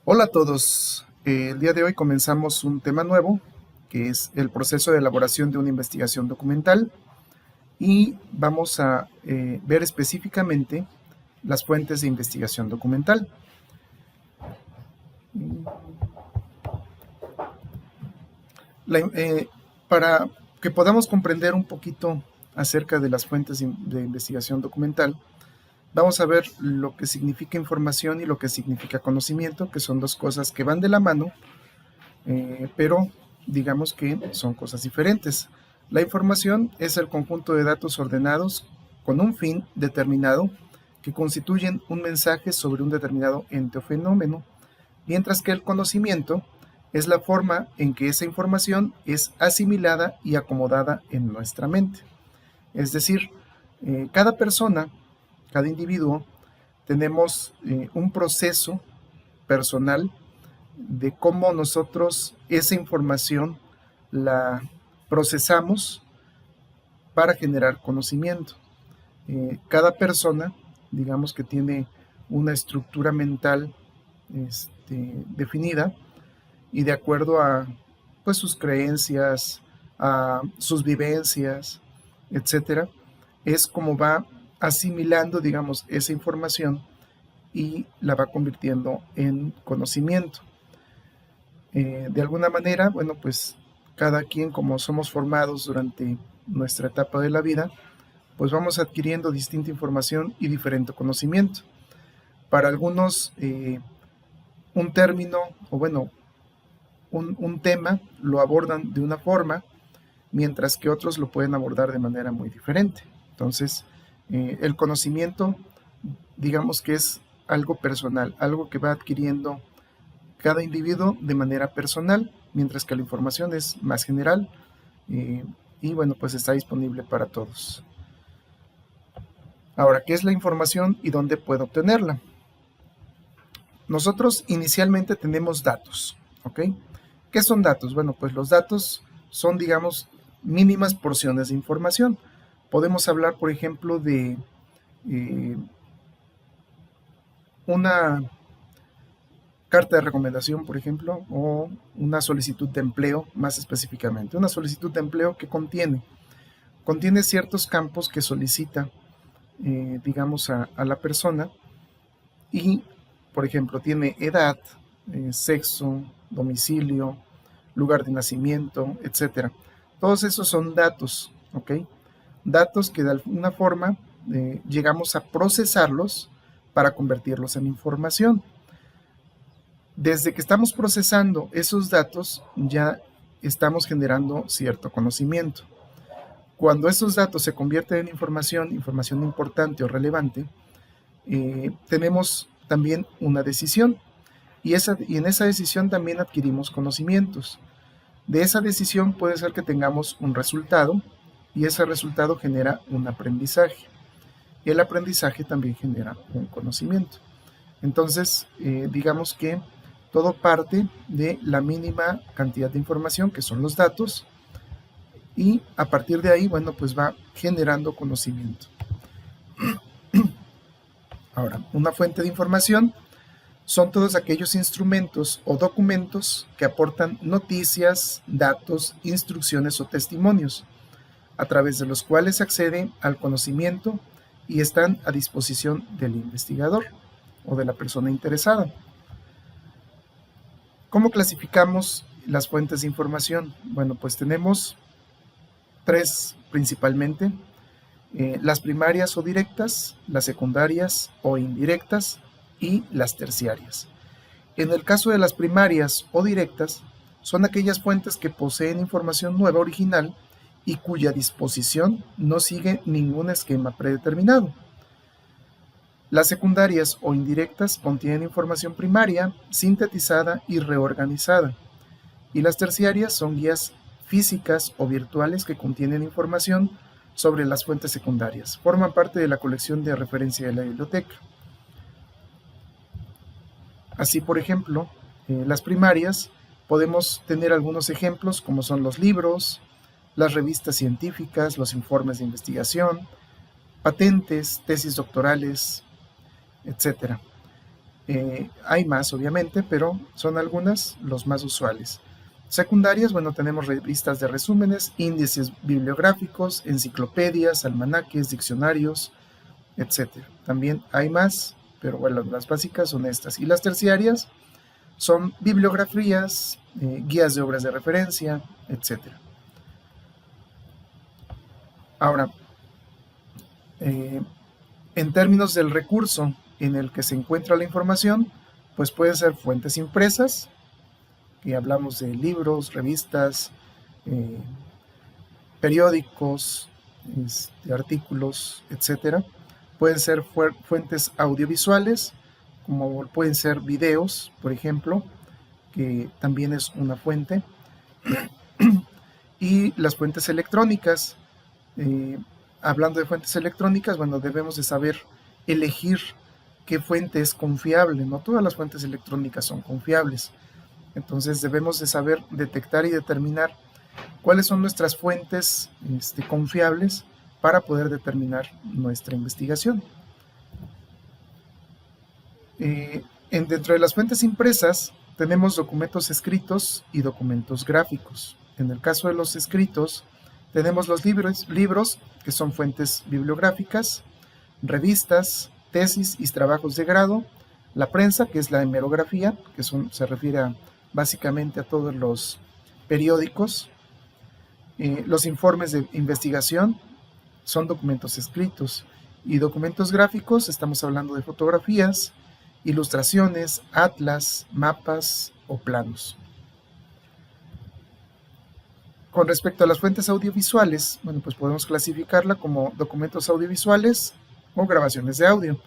Hola a todos. El día de hoy comenzamos un tema nuevo, que es el proceso de elaboración de una investigación documental, y vamos a ver específicamente las fuentes de investigación documental. La- eh, para que podamos comprender un poquito acerca de las fuentes de investigación documental, vamos a ver lo que significa información y lo que significa conocimiento, que son dos cosas que van de la mano, pero digamos que son cosas diferentes. La información es el conjunto de datos ordenados con un fin determinado que constituyen un mensaje sobre un determinado ente o fenómeno, mientras que el conocimiento es la forma en que esa información es asimilada y acomodada en nuestra mente. Es decir, cada persona, cada individuo, tenemos un proceso personal de cómo nosotros esa información la procesamos para generar conocimiento. Cada persona, digamos que tiene una estructura mental definida y de acuerdo a pues, sus creencias, a sus vivencias, etcétera, es como va asimilando, digamos, esa información y la va convirtiendo en conocimiento. De alguna manera, bueno, pues cada quien como somos formados durante nuestra etapa de la vida, pues vamos adquiriendo distinta información y diferente conocimiento. Para algunos, un término, o bueno, un tema lo abordan de una forma, mientras que otros lo pueden abordar de manera muy diferente. Entonces, el conocimiento, digamos que es algo personal, algo que va adquiriendo cada individuo de manera personal, mientras que la información es más general eh, y bueno, pues está disponible para todos. Ahora, ¿qué es la información y dónde puedo obtenerla? Nosotros inicialmente tenemos datos, ¿ok? ¿Qué son datos? Bueno, pues los datos son, digamos, mínimas porciones de información. Podemos hablar, por ejemplo, de una carta de recomendación, por ejemplo, o una solicitud de empleo más específicamente. Una solicitud de empleo que contiene ciertos campos que solicita, digamos, a la persona y, por ejemplo, tiene edad, sexo, domicilio, lugar de nacimiento, etcétera. Todos esos son datos, ¿ok? Datos que de alguna forma llegamos a procesarlos para convertirlos en información. Desde que estamos procesando esos datos, ya estamos generando cierto conocimiento. Cuando esos datos se convierten en información importante o relevante, tenemos también una decisión y en esa decisión también adquirimos conocimientos. De esa decisión puede ser que tengamos un resultado y ese resultado genera un aprendizaje. El aprendizaje también genera un conocimiento. Entonces, digamos que todo parte de la mínima cantidad de información, que son los datos, y a partir de ahí, bueno, pues va generando conocimiento. Ahora, una fuente de información son todos aquellos instrumentos o documentos que aportan noticias, datos, instrucciones o testimonios, a través de los cuales se accede al conocimiento y están a disposición del investigador o de la persona interesada. ¿Cómo clasificamos las fuentes de información? Bueno, pues tenemos tres principalmente: las primarias o directas, las secundarias o indirectas y las terciarias. En el caso de las primarias o directas, son aquellas fuentes que poseen información nueva original y cuya disposición no sigue ningún esquema predeterminado. Las secundarias o indirectas contienen información primaria, sintetizada y reorganizada, y las terciarias son guías físicas o virtuales que contienen información sobre las fuentes secundarias. Forman parte de la colección de referencia de la biblioteca. Así, por ejemplo, las primarias podemos tener algunos ejemplos como son los libros, las revistas científicas, los informes de investigación, patentes, tesis doctorales, etcétera. Hay más, obviamente, pero son algunas los más usuales. Secundarias, bueno, tenemos revistas de resúmenes, índices bibliográficos, enciclopedias, almanaques, diccionarios, etc. También hay más, pero bueno, las básicas son estas. Y las terciarias son bibliografías, guías de obras de referencia, etc. Ahora, en términos del recurso en el que se encuentra la información, pues pueden ser fuentes impresas, que hablamos de libros, revistas, periódicos, artículos, etc. Pueden ser fuentes audiovisuales, como pueden ser videos, por ejemplo, que también es una fuente, y las fuentes electrónicas. Hablando de fuentes electrónicas, bueno, debemos de saber elegir qué fuente es confiable. No todas las fuentes electrónicas son confiables. Entonces debemos de saber detectar y determinar cuáles son nuestras fuentes confiables para poder determinar nuestra investigación. Dentro de las fuentes impresas tenemos documentos escritos y documentos gráficos. En el caso de los escritos, tenemos los libros, que son fuentes bibliográficas, revistas, tesis y trabajos de grado, la prensa, que es la hemerografía, que se refiere básicamente a todos los periódicos, los informes de investigación son documentos escritos, y documentos gráficos, estamos hablando de fotografías, ilustraciones, atlas, mapas o planos. Con respecto a las fuentes audiovisuales, bueno, pues podemos clasificarla como documentos audiovisuales o grabaciones de audio.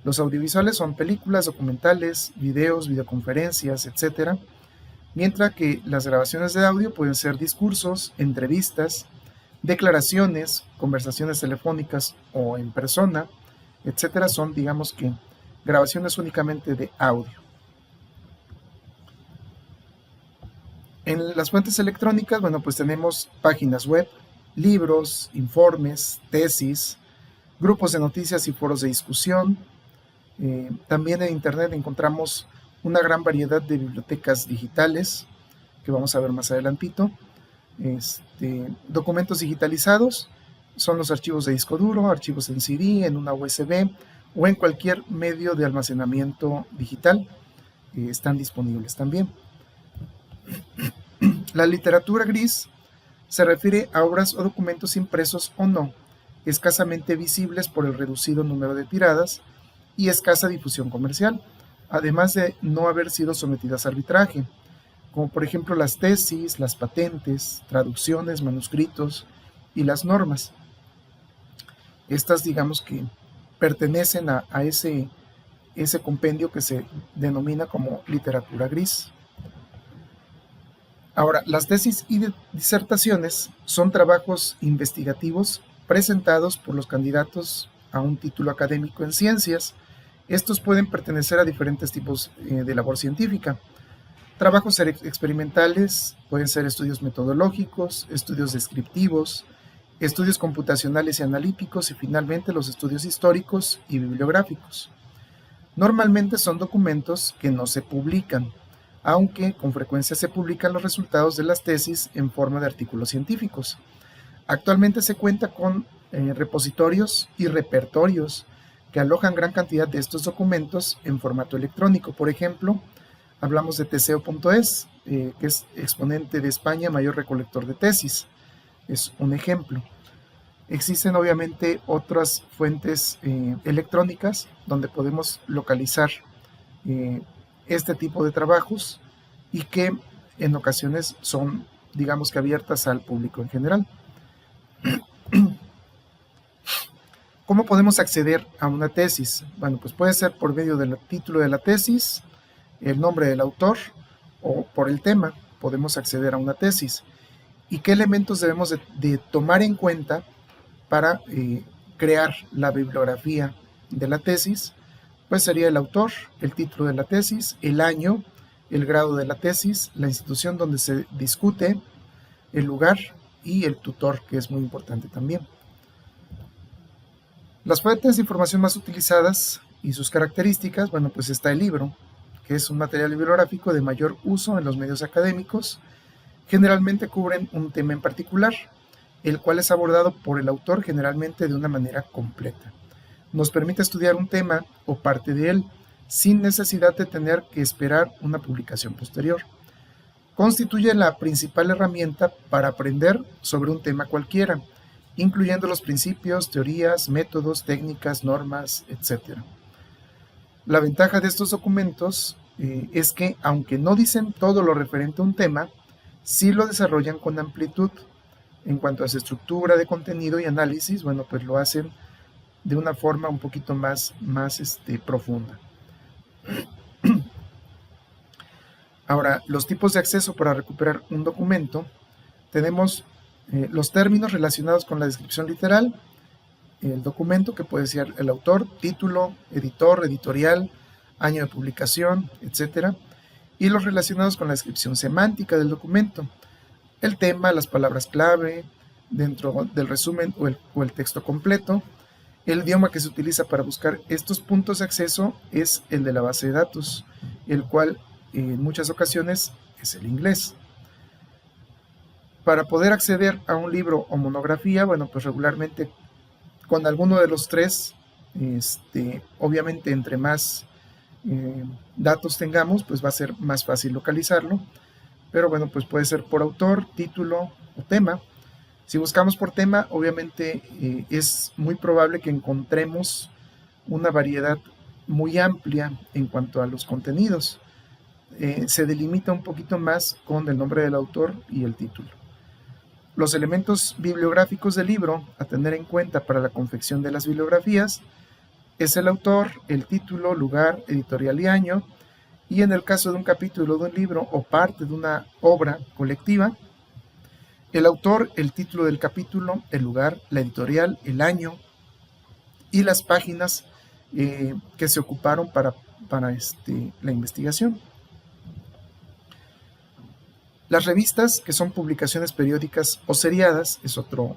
Los audiovisuales son películas, documentales, videos, videoconferencias, etc. Mientras que las grabaciones de audio pueden ser discursos, entrevistas, declaraciones, conversaciones telefónicas o en persona, etc. Son, digamos que, grabaciones únicamente de audio. En las fuentes electrónicas, bueno, pues tenemos páginas web, libros, informes, tesis, grupos de noticias y foros de discusión. También en Internet encontramos una gran variedad de bibliotecas digitales, que vamos a ver más adelantito. Documentos digitalizados son los archivos de disco duro, archivos en CD, en una USB o en cualquier medio de almacenamiento digital. Están disponibles también. La literatura gris se refiere a obras o documentos impresos o no, escasamente visibles por el reducido número de tiradas y escasa difusión comercial, además de no haber sido sometidas a arbitraje, como por ejemplo las tesis, las patentes, traducciones, manuscritos y las normas. Estas, digamos que pertenecen a ese compendio que se denomina como literatura gris. Ahora, las tesis y disertaciones son trabajos investigativos presentados por los candidatos a un título académico en ciencias. Estos pueden pertenecer a diferentes tipos de labor científica. Trabajos experimentales pueden ser estudios metodológicos, estudios descriptivos, estudios computacionales y analíticos y finalmente los estudios históricos y bibliográficos. Normalmente son documentos que no se publican, aunque con frecuencia se publican los resultados de las tesis en forma de artículos científicos. Actualmente se cuenta con repositorios y repertorios que alojan gran cantidad de estos documentos en formato electrónico. Por ejemplo, hablamos de Teseo.es, que es exponente de España, mayor recolector de tesis. Es un ejemplo. Existen obviamente otras fuentes electrónicas donde podemos localizar este tipo de trabajos y que en ocasiones son, digamos que, abiertas al público en general. ¿Cómo podemos acceder a una tesis? Bueno, pues puede ser por medio del título de la tesis, el nombre del autor o por el tema podemos acceder a una tesis. ¿Y qué elementos debemos de tomar en cuenta para crear la bibliografía de la tesis? Pues sería el autor, el título de la tesis, el año, el grado de la tesis, la institución donde se discute, el lugar y el tutor, que es muy importante también. Las fuentes de información más utilizadas y sus características, bueno, pues está el libro, que es un material bibliográfico de mayor uso en los medios académicos. Generalmente cubren un tema en particular, el cual es abordado por el autor generalmente de una manera completa. Nos permite estudiar un tema o parte de él, sin necesidad de tener que esperar una publicación posterior. Constituye la principal herramienta para aprender sobre un tema cualquiera, incluyendo los principios, teorías, métodos, técnicas, normas, etc. La ventaja de estos documentos es que, aunque no dicen todo lo referente a un tema, sí lo desarrollan con amplitud. En cuanto a su estructura de contenido y análisis, bueno, pues lo hacen de una forma un poquito más profunda. Ahora, los tipos de acceso para recuperar un documento. Tenemos los términos relacionados con la descripción literal, el documento, que puede ser el autor, título, editor, editorial, año de publicación, etc. Y los relacionados con la descripción semántica del documento, el tema, las palabras clave dentro del resumen o el texto completo. El idioma que se utiliza para buscar estos puntos de acceso es el de la base de datos, el cual en muchas ocasiones es el inglés. Para poder acceder a un libro o monografía, bueno, pues regularmente con alguno de los tres, obviamente entre más datos tengamos, pues va a ser más fácil localizarlo, pero bueno, pues puede ser por autor, título o tema. Si buscamos por tema, obviamente es muy probable que encontremos una variedad muy amplia en cuanto a los contenidos. Se delimita un poquito más con el nombre del autor y el título. Los elementos bibliográficos del libro a tener en cuenta para la confección de las bibliografías es el autor, el título, lugar, editorial y año, y en el caso de un capítulo de un libro o parte de una obra colectiva, el autor, el título del capítulo, el lugar, la editorial, el año y las páginas que se ocuparon para la investigación. Las revistas, que son publicaciones periódicas o seriadas, es otra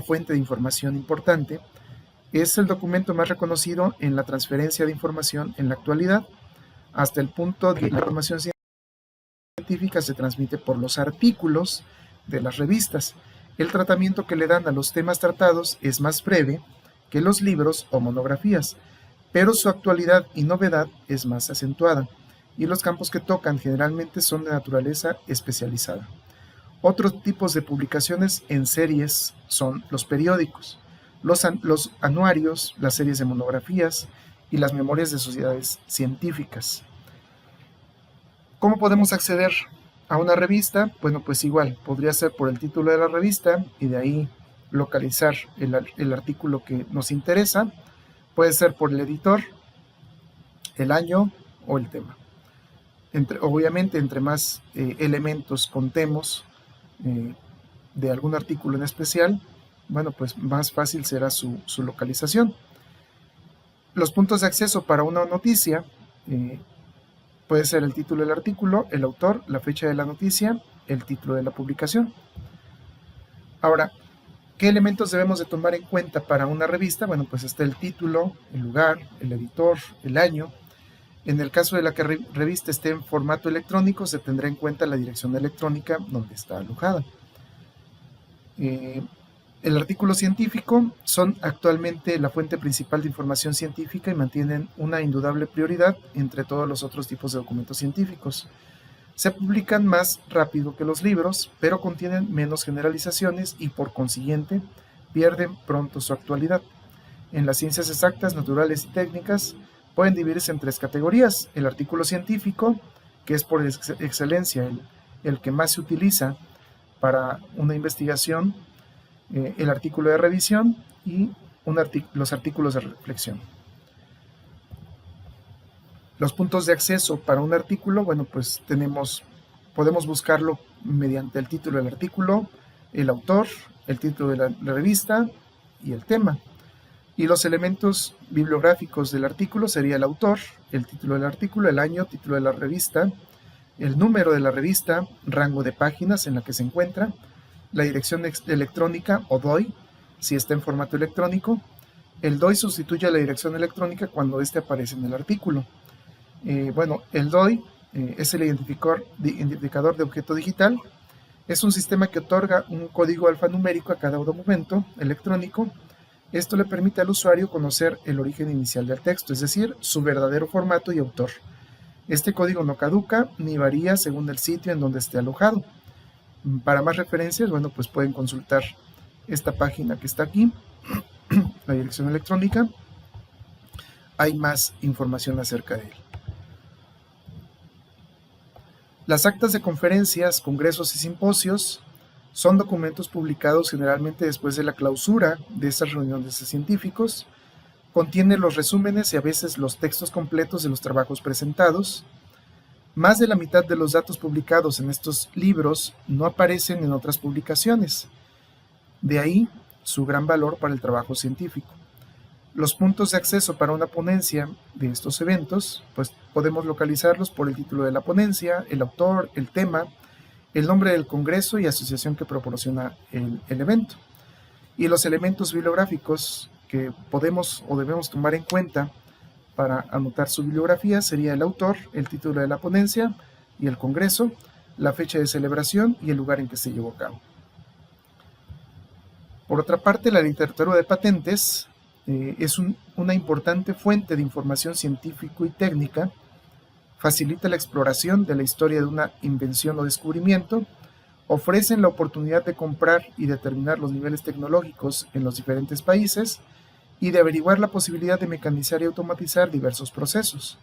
fuente de información importante. Es el documento más reconocido en la transferencia de información en la actualidad, hasta el punto de que la información científica se transmite por los artículos de las revistas. El tratamiento que le dan a los temas tratados es más breve que los libros o monografías, pero su actualidad y novedad es más acentuada, y los campos que tocan generalmente son de naturaleza especializada. Otros tipos de publicaciones en series son los periódicos, los anuarios, las series de monografías y las memorias de sociedades científicas. ¿Cómo podemos acceder a una revista? Bueno, pues igual, podría ser por el título de la revista y de ahí localizar el artículo que nos interesa. Puede ser por el editor, el año o el tema. Obviamente, entre más elementos contemos de algún artículo en especial, bueno, pues más fácil será su localización. Los puntos de acceso para una noticia puede ser el título del artículo, el autor, la fecha de la noticia, el título de la publicación. Ahora, ¿qué elementos debemos de tomar en cuenta para una revista? Bueno, pues está el título, el lugar, el editor, el año. En el caso de la que revista esté en formato electrónico, se tendrá en cuenta la dirección electrónica donde está alojada. El artículo científico son actualmente la fuente principal de información científica y mantienen una indudable prioridad entre todos los otros tipos de documentos científicos. Se publican más rápido que los libros, pero contienen menos generalizaciones y por consiguiente pierden pronto su actualidad. En las ciencias exactas, naturales y técnicas pueden dividirse en tres categorías: el artículo científico, que es por excelencia el que más se utiliza para una investigación, el artículo de revisión y los artículos de reflexión. Los puntos de acceso para un artículo, bueno, pues podemos buscarlo mediante el título del artículo, el autor, el título de la revista y el tema. Y los elementos bibliográficos del artículo sería el autor, el título del artículo, el año, título de la revista, el número de la revista, rango de páginas en la que se encuentra, la dirección electrónica o DOI, si está en formato electrónico. El DOI sustituye a la dirección electrónica cuando éste aparece en el artículo. Bueno, el DOI es el identificador de objeto digital. Es un sistema que otorga un código alfanumérico a cada documento electrónico. Esto le permite al usuario conocer el origen inicial del texto, es decir, su verdadero formato y autor. Este código no caduca ni varía según el sitio en donde esté alojado. Para más referencias, bueno, pues pueden consultar esta página que está aquí, la dirección electrónica. Hay más información acerca de él. Las actas de conferencias, congresos y simposios son documentos publicados generalmente después de la clausura de estas reuniones de científicos. Contiene los resúmenes y a veces los textos completos de los trabajos presentados. Más de la mitad de los datos publicados en estos libros no aparecen en otras publicaciones. De ahí su gran valor para el trabajo científico. Los puntos de acceso para una ponencia de estos eventos, pues podemos localizarlos por el título de la ponencia, el autor, el tema, el nombre del congreso y asociación que proporciona el evento. Y los elementos bibliográficos que podemos o debemos tomar en cuenta para anotar su bibliografía sería el autor, el título de la ponencia y el congreso, la fecha de celebración y el lugar en que se llevó a cabo. Por otra parte, la literatura de patentes es una importante fuente de información científica y técnica. Facilita la exploración de la historia de una invención o descubrimiento, ofrecen la oportunidad de comprar y determinar los niveles tecnológicos en los diferentes países y de averiguar la posibilidad de mecanizar y automatizar diversos procesos.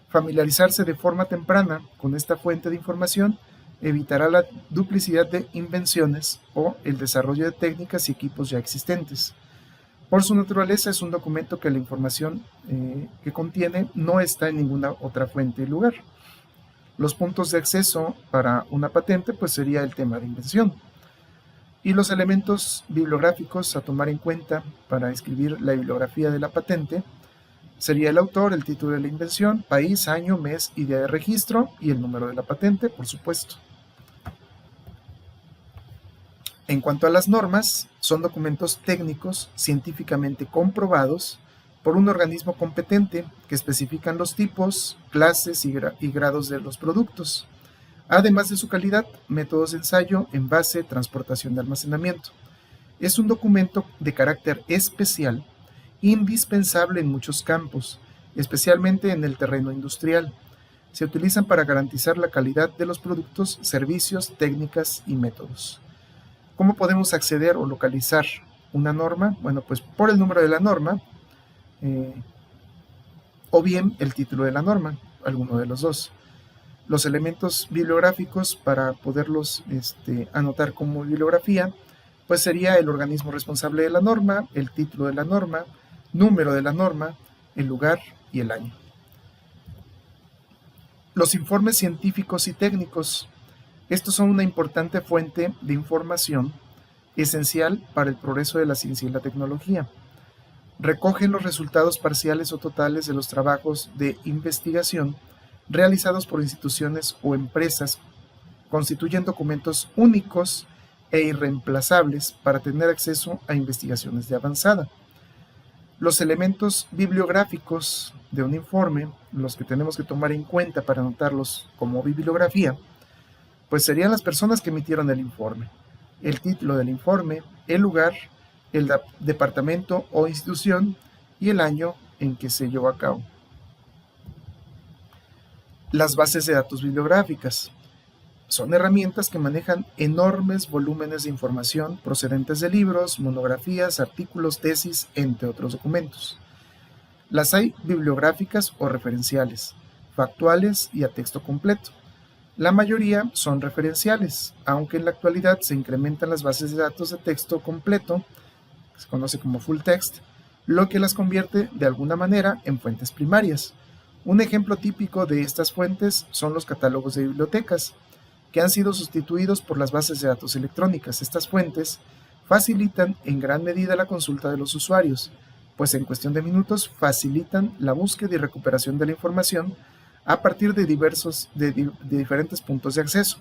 Familiarizarse de forma temprana con esta fuente de información evitará la duplicidad de invenciones o el desarrollo de técnicas y equipos ya existentes. Por su naturaleza es un documento que la información que contiene no está en ninguna otra fuente y lugar. Los puntos de acceso para una patente pues sería el tema de invención. Y los elementos bibliográficos a tomar en cuenta para escribir la bibliografía de la patente sería el autor, el título de la invención, país, año, mes y día de registro y el número de la patente, por supuesto. En cuanto a las normas, son documentos técnicos científicamente comprobados por un organismo competente que especifican los tipos, clases y grados de los productos, además de su calidad, métodos de ensayo, envase, transportación y almacenamiento. Es un documento de carácter especial, indispensable en muchos campos, especialmente en el terreno industrial. Se utilizan para garantizar la calidad de los productos, servicios, técnicas y métodos. ¿Cómo podemos acceder o localizar una norma? Bueno, pues por el número de la norma o bien el título de la norma, alguno de los dos. Los elementos bibliográficos para poderlos anotar como bibliografía, pues sería el organismo responsable de la norma, el título de la norma, número de la norma, el lugar y el año. Los informes científicos y técnicos. Estos son una importante fuente de información esencial para el progreso de la ciencia y la tecnología. Recogen los resultados parciales o totales de los trabajos de investigación realizados por instituciones o empresas. Constituyen documentos únicos e irreemplazables para tener acceso a investigaciones de avanzada. Los elementos bibliográficos de un informe, los que tenemos que tomar en cuenta para anotarlos como bibliografía, pues serían las personas que emitieron el informe, el título del informe, el lugar, el departamento o institución y el año en que se llevó a cabo. Las bases de datos bibliográficas son herramientas que manejan enormes volúmenes de información procedentes de libros, monografías, artículos, tesis, entre otros documentos. Las hay bibliográficas o referenciales, factuales y a texto completo. La mayoría son referenciales, aunque en la actualidad se incrementan las bases de datos de texto completo, que se conoce como full text, lo que las convierte de alguna manera en fuentes primarias. Un ejemplo típico de estas fuentes son los catálogos de bibliotecas, que han sido sustituidos por las bases de datos electrónicas. Estas fuentes facilitan en gran medida la consulta de los usuarios, pues en cuestión de minutos facilitan la búsqueda y recuperación de la información a partir de diferentes puntos de acceso,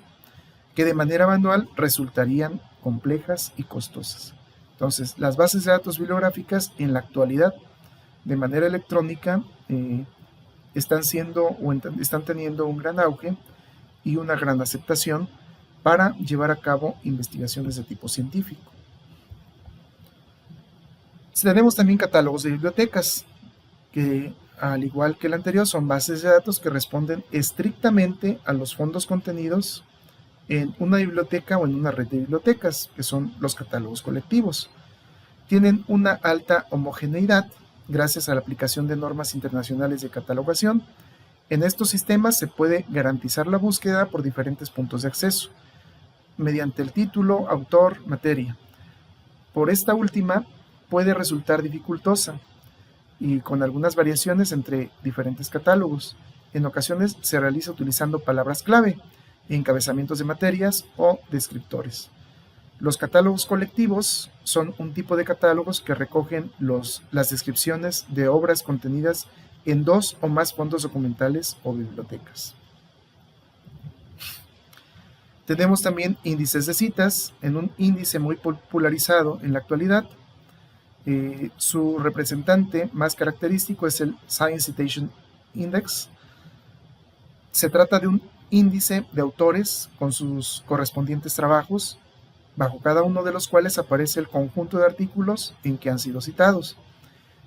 que de manera manual resultarían complejas y costosas. Entonces, las bases de datos bibliográficas en la actualidad, de manera electrónica, están teniendo un gran auge y una gran aceptación para llevar a cabo investigaciones de tipo científico. Tenemos también catálogos de bibliotecas, que al igual que el anterior son bases de datos que responden estrictamente a los fondos contenidos en una biblioteca o en una red de bibliotecas, que son los catálogos colectivos. Tienen una alta homogeneidad gracias a la aplicación de normas internacionales de catalogación. En estos sistemas se puede garantizar la búsqueda por diferentes puntos de acceso, mediante el título, autor, materia. Por esta última puede resultar dificultosa y con algunas variaciones entre diferentes catálogos. En ocasiones se realiza utilizando palabras clave, encabezamientos de materias o descriptores. Los catálogos colectivos son un tipo de catálogos que recogen las descripciones de obras contenidas en 2 o más fondos documentales o bibliotecas. Tenemos también índices de citas, en un índice muy popularizado en la actualidad. Su representante más característico es el Science Citation Index. Se trata de un índice de autores con sus correspondientes trabajos, bajo cada uno de los cuales aparece el conjunto de artículos en que han sido citados.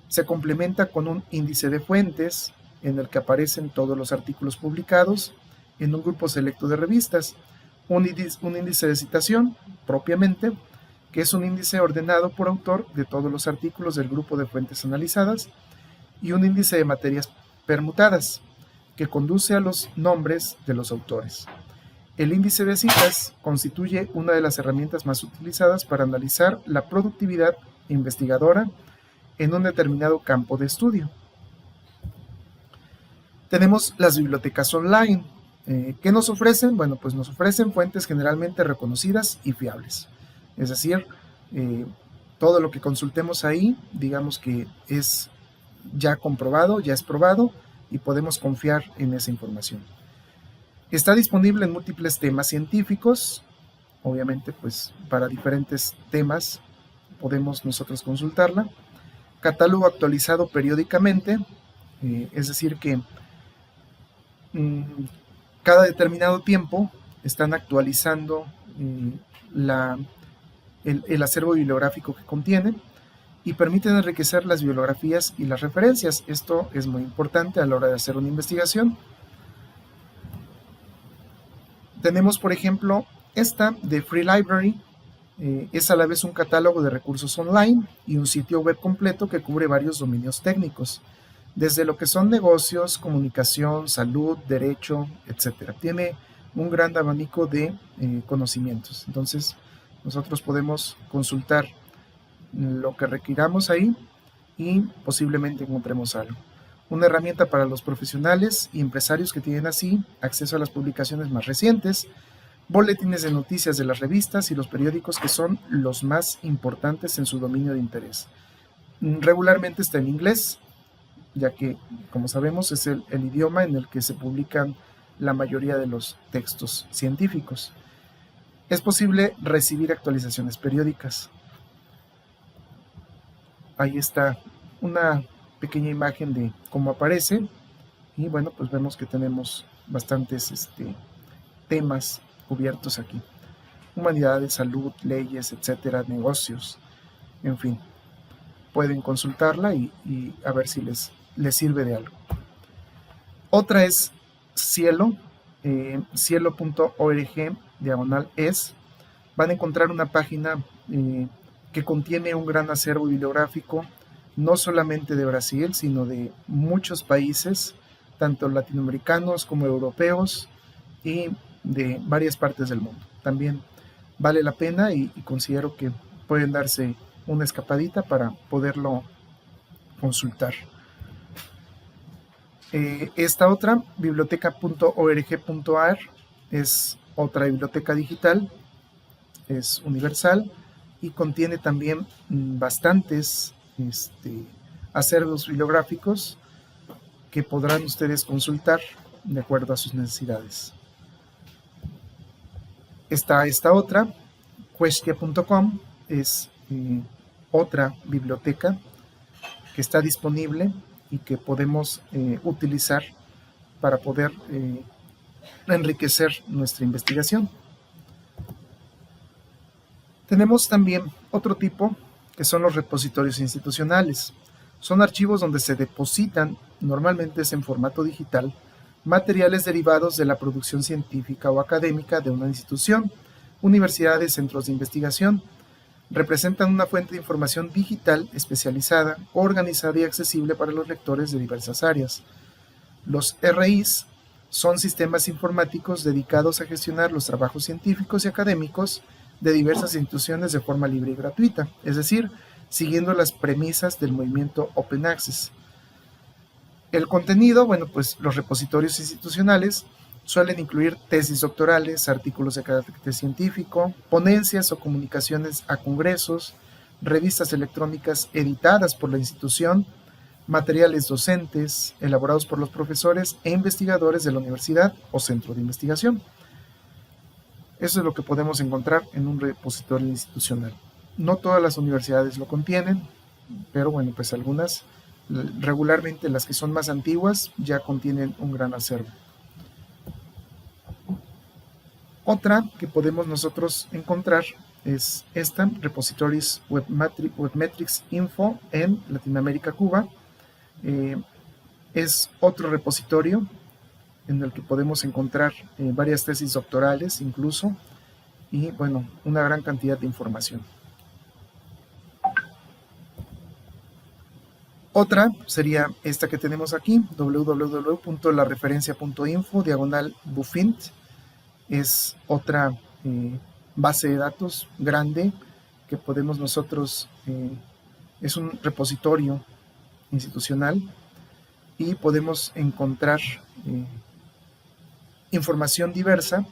Se complementa con un índice de fuentes, en el que aparecen todos los artículos publicados en un grupo selecto de revistas, un índice de citación, propiamente, que es un índice ordenado por autor de todos los artículos del grupo de fuentes analizadas, y un índice de materias permutadas, que conduce a los nombres de los autores. El índice de citas constituye una de las herramientas más utilizadas para analizar la productividad investigadora en un determinado campo de estudio. Tenemos las bibliotecas online. ¿Qué nos ofrecen? Bueno, pues nos ofrecen fuentes generalmente reconocidas y fiables. Es decir, todo lo que consultemos ahí, digamos que es ya comprobado, ya es probado y podemos confiar en esa información. Está disponible en múltiples temas científicos, obviamente pues para diferentes temas podemos nosotros consultarla. Catálogo actualizado periódicamente, es decir que cada determinado tiempo están actualizando el acervo bibliográfico que contiene y permiten enriquecer las bibliografías y las referencias. Esto es muy importante a la hora de hacer una investigación. Tenemos, por ejemplo, esta de Free Library. Es a la vez un catálogo de recursos online y un sitio web completo que cubre varios dominios técnicos, desde lo que son negocios, comunicación, salud, derecho, etc. Tiene un gran abanico de conocimientos. Entonces, nosotros podemos consultar lo que requiramos ahí y posiblemente encontremos algo. Una herramienta para los profesionales y empresarios que tienen así acceso a las publicaciones más recientes, boletines de noticias de las revistas y los periódicos que son los más importantes en su dominio de interés. Regularmente está en inglés, ya que, como sabemos, es el idioma en el que se publican la mayoría de los textos científicos. Es posible recibir actualizaciones periódicas. Ahí está una pequeña imagen de cómo aparece y bueno, pues vemos que tenemos bastantes temas cubiertos aquí: humanidades, salud, leyes, etcétera, negocios, en fin. Pueden consultarla y a ver si les sirve de algo. Otra es Cielo, cielo.org/es. Van a encontrar una página que contiene un gran acervo bibliográfico, no solamente de Brasil, sino de muchos países, tanto latinoamericanos como europeos y de varias partes del mundo. También vale la pena y considero que pueden darse una escapadita para poderlo consultar. Esta otra, biblioteca.org.ar, es otra biblioteca digital, es universal y contiene también bastantes acervos bibliográficos que podrán ustedes consultar de acuerdo a sus necesidades. Está esta otra, Questia.com, es otra biblioteca que está disponible y que podemos utilizar para poder enriquecer nuestra investigación. Tenemos también otro tipo que son los repositorios institucionales. Son archivos donde se depositan, normalmente es en formato digital, materiales derivados de la producción científica o académica de una institución, universidades, centros de investigación. Representan una fuente de información digital especializada, organizada y accesible para los lectores de diversas áreas. Los RIs son sistemas informáticos dedicados a gestionar los trabajos científicos y académicos de diversas instituciones de forma libre y gratuita, es decir, siguiendo las premisas del movimiento Open Access. El contenido, bueno, pues los repositorios institucionales suelen incluir tesis doctorales, artículos de carácter científico, ponencias o comunicaciones a congresos, revistas electrónicas editadas por la institución, materiales docentes elaborados por los profesores e investigadores de la universidad o centro de investigación. Eso es lo que podemos encontrar en un repositorio institucional. No todas las universidades lo contienen, pero bueno, pues algunas, regularmente las que son más antiguas, ya contienen un gran acervo. Otra que podemos nosotros encontrar es esta, Repositories Webmetrics Info en Latinoamérica, Cuba. Es otro repositorio en el que podemos encontrar varias tesis doctorales incluso, y bueno, una gran cantidad de información. Otra sería esta que tenemos aquí, www.lareferencia.info/Bufint. Es otra base de datos grande que podemos nosotros, es un repositorio institucional y podemos encontrar información diversa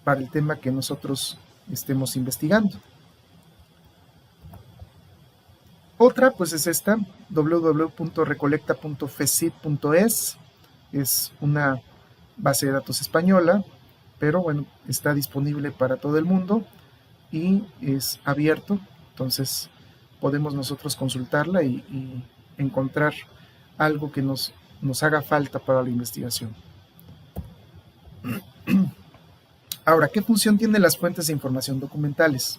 para el tema que nosotros estemos investigando. Otra pues es esta, www.recolecta.fecit.es. Es una base de datos española, pero bueno, está disponible para todo el mundo y es abierto, entonces podemos nosotros consultarla y encontrar algo que nos haga falta para la investigación. Ahora, ¿qué función tienen las fuentes de información documentales?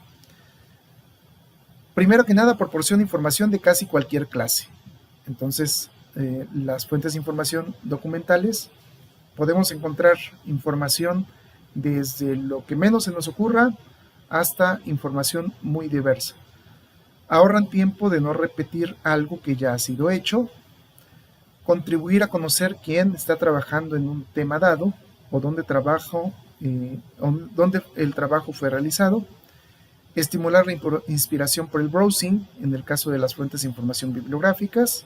Primero que nada, proporciona información de casi cualquier clase. Entonces, las fuentes de información documentales, podemos encontrar información desde lo que menos se nos ocurra hasta información muy diversa. Ahorran tiempo de no repetir algo que ya ha sido hecho, contribuir a conocer quién está trabajando en un tema dado o dónde el trabajo fue realizado, estimular la inspiración por el browsing, en el caso de las fuentes de información bibliográficas,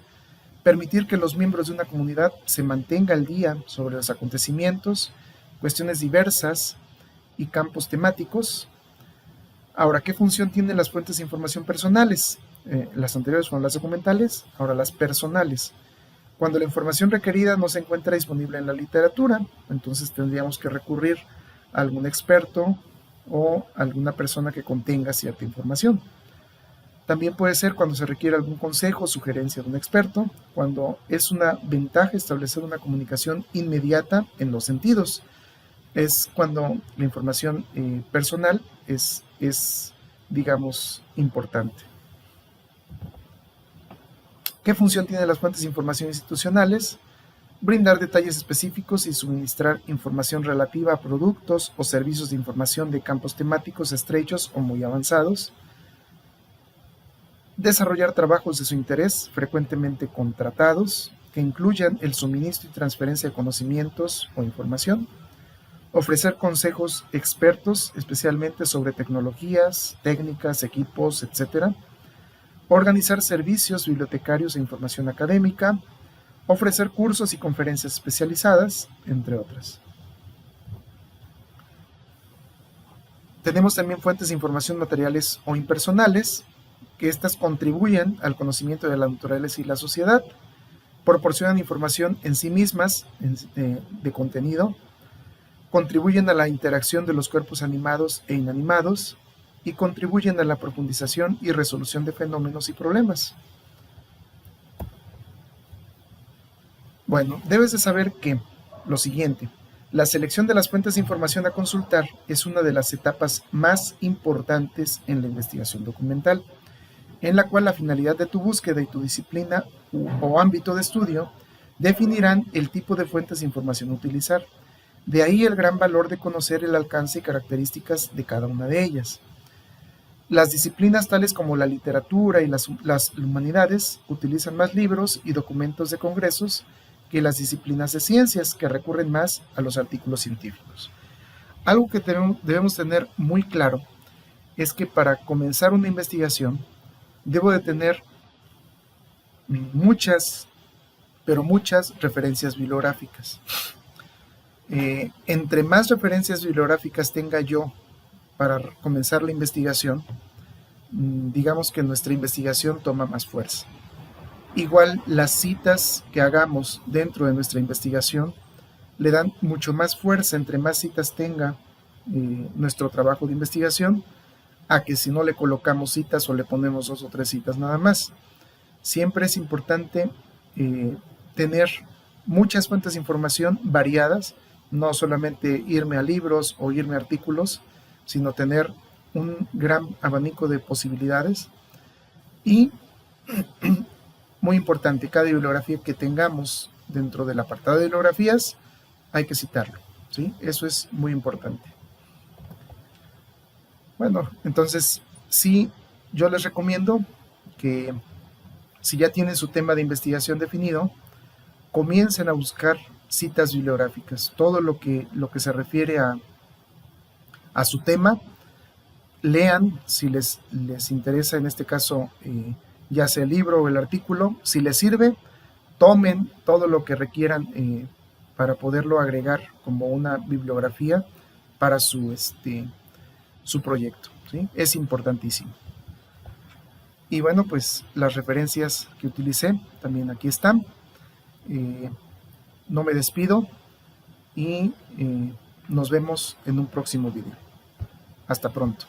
permitir que los miembros de una comunidad se mantengan al día sobre los acontecimientos, cuestiones diversas y campos temáticos. Ahora, ¿qué función tienen las fuentes de información personales? Las anteriores fueron las documentales, ahora las personales. Cuando la información requerida no se encuentra disponible en la literatura, entonces tendríamos que recurrir a algún experto o alguna persona que contenga cierta información. También puede ser cuando se requiere algún consejo o sugerencia de un experto, cuando es una ventaja establecer una comunicación inmediata en los sentidos. Es cuando la información personal es, digamos, importante. ¿Qué función tienen las fuentes de información institucionales? Brindar detalles específicos y suministrar información relativa a productos o servicios de información de campos temáticos estrechos o muy avanzados. Desarrollar trabajos de su interés, frecuentemente contratados, que incluyan el suministro y transferencia de conocimientos o información. Ofrecer consejos expertos, especialmente sobre tecnologías, técnicas, equipos, etc. Organizar servicios bibliotecarios e información académica. Ofrecer cursos y conferencias especializadas, entre otras. Tenemos también fuentes de información materiales o impersonales, que éstas contribuyen al conocimiento de la naturaleza y la sociedad, proporcionan información en sí mismas, de contenido, contribuyen a la interacción de los cuerpos animados e inanimados, y contribuyen a la profundización y resolución de fenómenos y problemas. Bueno, debes de saber que lo siguiente: la selección de las fuentes de información a consultar es una de las etapas más importantes en la investigación documental, en la cual la finalidad de tu búsqueda y tu disciplina o ámbito de estudio definirán el tipo de fuentes de información a utilizar. De ahí el gran valor de conocer el alcance y características de cada una de ellas. Las disciplinas tales como la literatura y las humanidades utilizan más libros y documentos de congresos que las disciplinas de ciencias, que recurren más a los artículos científicos. Algo que debemos tener muy claro es que para comenzar una investigación debo de tener muchas, pero muchas referencias bibliográficas. Entre más referencias bibliográficas tenga yo para comenzar la investigación, digamos que nuestra investigación toma más fuerza. Igual las citas que hagamos dentro de nuestra investigación le dan mucho más fuerza entre más citas tenga nuestro trabajo de investigación, a que si no le colocamos citas o le ponemos 2 o 3 citas nada más. Siempre es importante tener muchas fuentes de información variadas, no solamente irme a libros o irme a artículos, sino tener un gran abanico de posibilidades. Y muy importante, cada bibliografía que tengamos dentro del apartado de bibliografías hay que citarlo, ¿sí? Eso es muy importante. Bueno, entonces sí, yo les recomiendo que si ya tienen su tema de investigación definido, comiencen a buscar citas bibliográficas. Todo lo que se refiere a su tema, lean si les interesa, en este caso, ya sea el libro o el artículo. Si les sirve, tomen todo lo que requieran para poderlo agregar como una bibliografía para su proyecto, ¿sí? Es importantísimo. Y bueno, pues las referencias que utilicé también aquí están. No me despido y nos vemos en un próximo video. Hasta pronto.